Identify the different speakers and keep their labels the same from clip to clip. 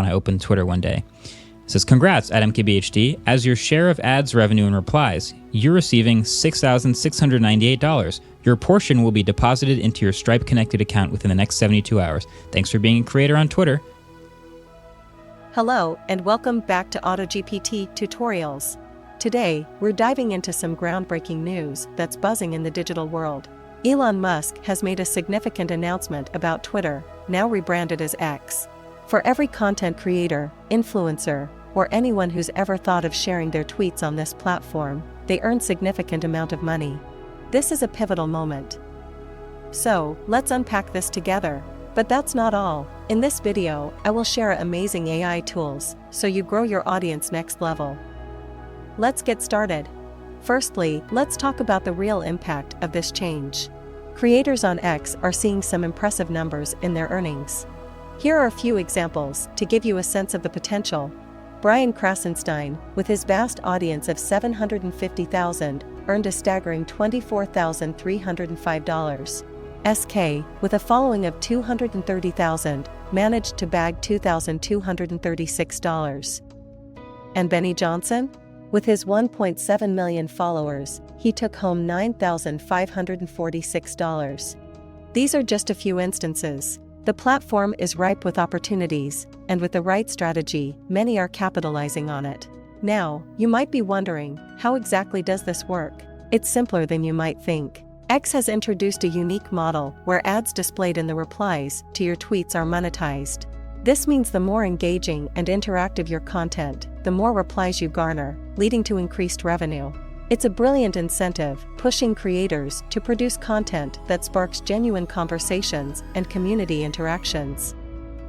Speaker 1: when I opened Twitter one day. It says, congrats at MKBHD. As your share of ads revenue and replies, you're receiving $6,698. Your portion will be deposited into your Stripe connected account within the next 72 hours. Thanks for being a creator on Twitter.
Speaker 2: Hello, and welcome back to AutoGPT Tutorials. Today, we're diving into some groundbreaking news that's buzzing in the digital world. Elon Musk has made a significant announcement about Twitter, now rebranded as X. For every content creator, influencer, or anyone who's ever thought of sharing their tweets on this platform, they earn significant amount of money. This is a pivotal moment. So, let's unpack this together. But that's not all. In this video, I will share amazing AI tools, so you grow your audience next level. Let's get started. Firstly, let's talk about the real impact of this change. Creators on X are seeing some impressive numbers in their earnings. Here are a few examples to give you a sense of the potential. Brian Krasenstein, with his vast audience of 750,000, earned a staggering $24,305. SK, with a following of 230,000, managed to bag $2,236. And Benny Johnson? With his 1.7 million followers, he took home $9,546. These are just a few instances. The platform is ripe with opportunities, and with the right strategy, many are capitalizing on it. Now, you might be wondering, how exactly does this work? It's simpler than you might think. X has introduced a unique model where ads displayed in the replies to your tweets are monetized. This means the more engaging and interactive your content, the more replies you garner, leading to increased revenue. It's a brilliant incentive, pushing creators to produce content that sparks genuine conversations and community interactions.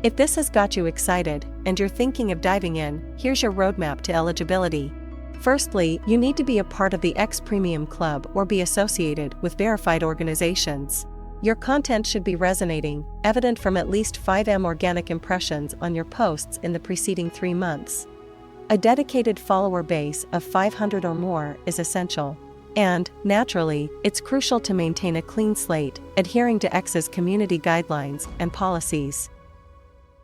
Speaker 2: If this has got you excited and you're thinking of diving in, here's your roadmap to eligibility. Firstly, you need to be a part of the X Premium Club or be associated with verified organizations. Your content should be resonating, evident from at least 5M organic impressions on your posts in the preceding 3 months. A dedicated follower base of 500 or more is essential. And, naturally, it's crucial to maintain a clean slate, adhering to X's community guidelines and policies.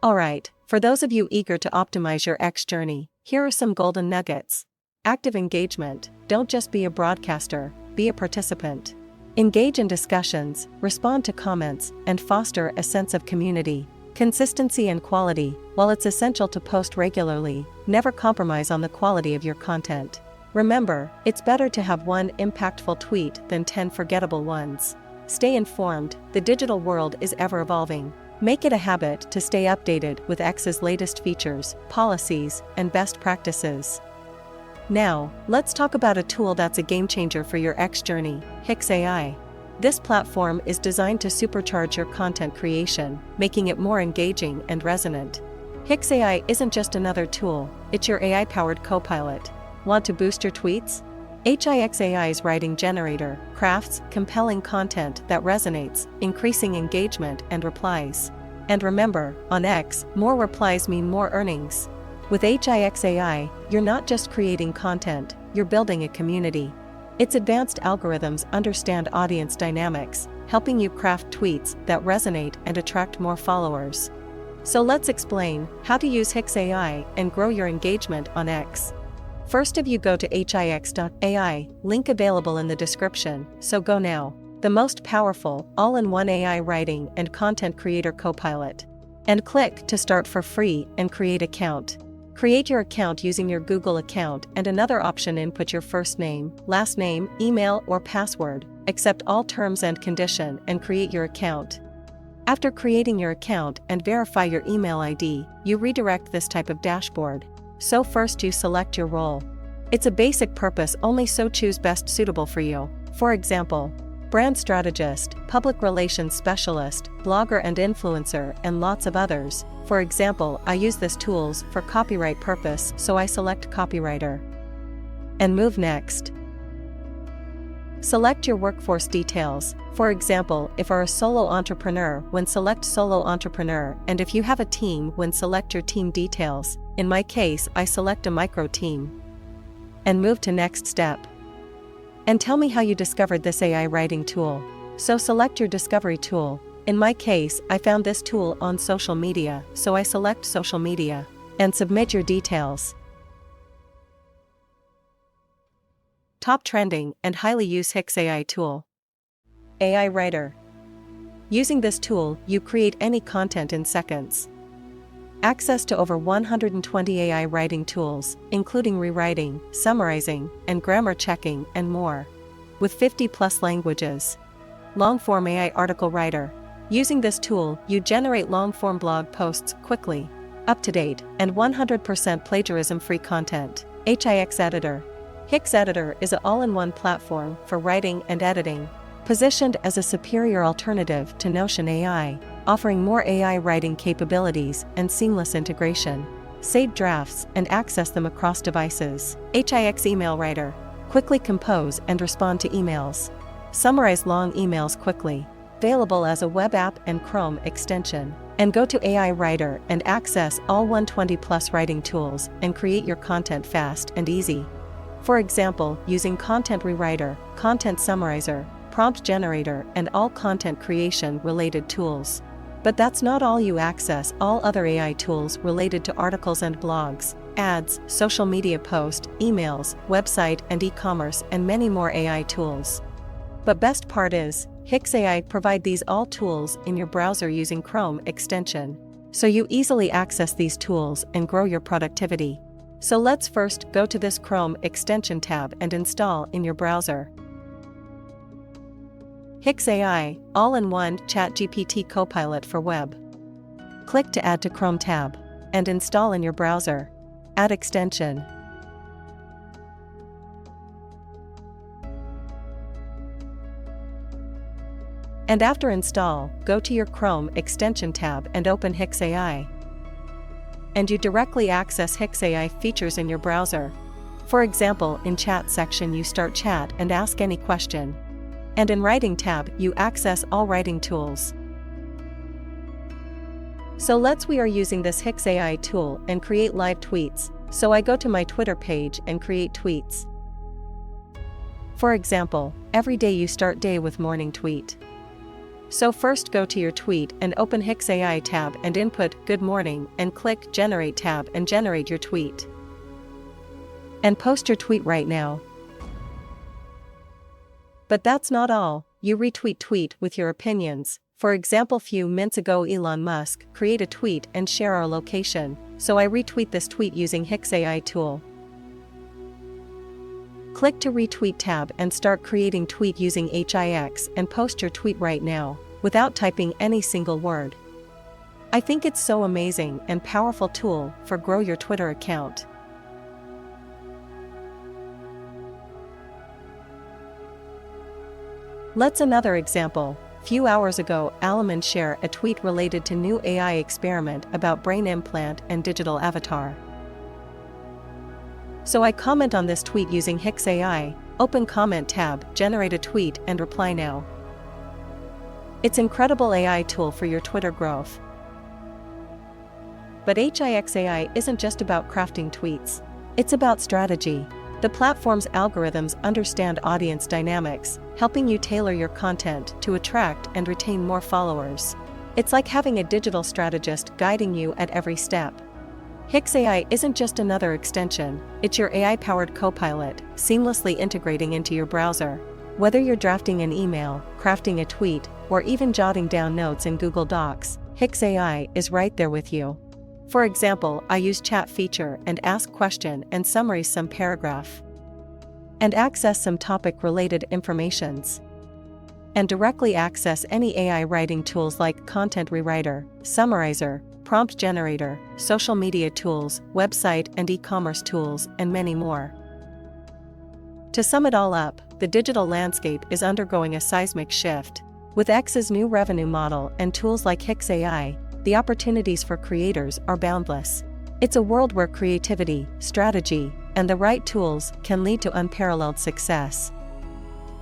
Speaker 2: Alright, for those of you eager to optimize your X journey, here are some golden nuggets. Active engagement. Don't just be a broadcaster, be a participant. Engage in discussions, respond to comments, and foster a sense of community. Consistency and quality. While it's essential to post regularly, never compromise on the quality of your content. Remember, it's better to have one impactful tweet than 10 forgettable ones. Stay informed. The digital world is ever evolving. Make it a habit to stay updated with X's latest features, policies, and best practices. Now, let's talk about a tool that's a game changer for your X journey, HIX AI. This platform is designed to supercharge your content creation, making it more engaging and resonant. HIX AI isn't just another tool, it's your AI-powered co-pilot. Want to boost your tweets? HIX AI's writing generator crafts compelling content that resonates, increasing engagement and replies. And remember, on X, more replies mean more earnings. With HIX AI, you're not just creating content, you're building a community. Its advanced algorithms understand audience dynamics, helping you craft tweets that resonate and attract more followers. So let's explain how to use HIX AI and grow your engagement on X. First, if you go to HIX.ai, link available in the description, so go now. The most powerful, all-in-one AI writing and content creator copilot. And click to start for free and create account. Create your account using your Google account and another option. Input your first name, last name, email, or password. Accept all terms and condition and create your account. After creating your account and verify your email ID, you redirect this type of dashboard. So first you select your role. It's a basic purpose only, so choose best suitable for you. For example, brand strategist, public relations specialist, blogger and influencer, and lots of others. For example, I use this tools for copyright purpose, so I select copywriter. And move next. Select your workforce details. For example, if you're a solo entrepreneur, when select solo entrepreneur, and if you have a team, when select your team details. In my case, I select a micro team. And move to next step. And tell me how you discovered this AI writing tool. So select your discovery tool. In my case, I found this tool on social media, so I select social media. and submit your details. Top trending and highly used HIX AI tool. AI Writer. Using this tool, you create any content in seconds. Access to over 120 AI writing tools, including rewriting, summarizing, and grammar checking, and more. With 50+ languages. Long-form AI article writer. Using this tool, you generate long-form blog posts quickly, up-to-date, and 100% plagiarism-free content. HIX Editor. HIX Editor is an all-in-one platform for writing and editing, positioned as a superior alternative to Notion AI, offering more AI writing capabilities and seamless integration. Save drafts and access them across devices. HIX Email Writer. Quickly compose and respond to emails. Summarize long emails quickly. Available as a web app and Chrome extension. And go to AI Writer and access all 120+ writing tools and create your content fast and easy. For example, using Content Rewriter, Content Summarizer, Prompt Generator, and all content creation related tools. But that's not all. You access all other AI tools related to articles and blogs, ads, social media posts, emails, website and e-commerce, and many more AI tools. But best part is, HIX AI provide these all tools in your browser using Chrome extension. So you easily access these tools and grow your productivity. So let's first go to this Chrome extension tab and install in your browser. HIX AI, all-in-one ChatGPT Copilot for web. Click to add to Chrome tab and install in your browser. Add extension. And after install, go to your Chrome extension tab and open HIX AI. And you directly access HIX AI features in your browser. For example, in chat section you start chat and ask any question. And in writing tab you access all writing tools. So we are using this HIX AI tool and create live tweets. So I go to my Twitter page and create tweets. For example, every day you start day with morning tweet. So first go to your tweet and open HIX AI tab and input good morning and click generate tab and generate your tweet. And post your tweet right now. But that's not all, you retweet tweet with your opinions. For example, few minutes ago Elon Musk create a tweet and share our location, so I retweet this tweet using HIX AI tool. Click to retweet tab and start creating tweet using HIX and post your tweet right now, without typing any single word. I think it's so amazing and powerful tool for grow your Twitter account. Let's another example. Few hours ago, Elon share a tweet related to new AI experiment about brain implant and digital avatar. So I comment on this tweet using HIX AI, open comment tab, generate a tweet and reply now. It's incredible AI tool for your Twitter growth. But HIX AI isn't just about crafting tweets. It's about strategy. The platform's algorithms understand audience dynamics, helping you tailor your content to attract and retain more followers. It's like having a digital strategist guiding you at every step. HIX AI isn't just another extension, it's your AI-powered copilot, seamlessly integrating into your browser. Whether you're drafting an email, crafting a tweet, or even jotting down notes in Google Docs, HIX AI is right there with you. For example, I use chat feature and ask question and summarize some paragraph. And access some topic-related informations. And directly access any AI writing tools like Content Rewriter, Summarizer, Prompt Generator, social media tools, website and e-commerce tools, and many more. To sum it all up, the digital landscape is undergoing a seismic shift. With X's new revenue model and tools like HIX AI, the opportunities for creators are boundless. It's a world where creativity, strategy, and the right tools can lead to unparalleled success.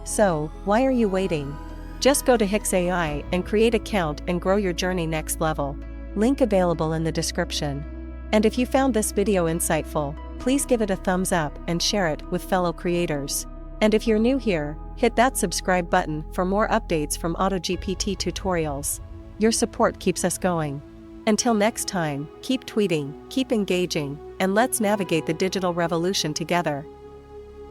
Speaker 2: So, why are you waiting? Just go to HIX AI and create an account and grow your journey next level. Link available in the description. And if you found this video insightful, please give it a thumbs up and share it with fellow creators. And if you're new here, hit that subscribe button for more updates from AutoGPT Tutorials. Your support keeps us going. Until next time, keep tweeting, keep engaging, and let's navigate the digital revolution together.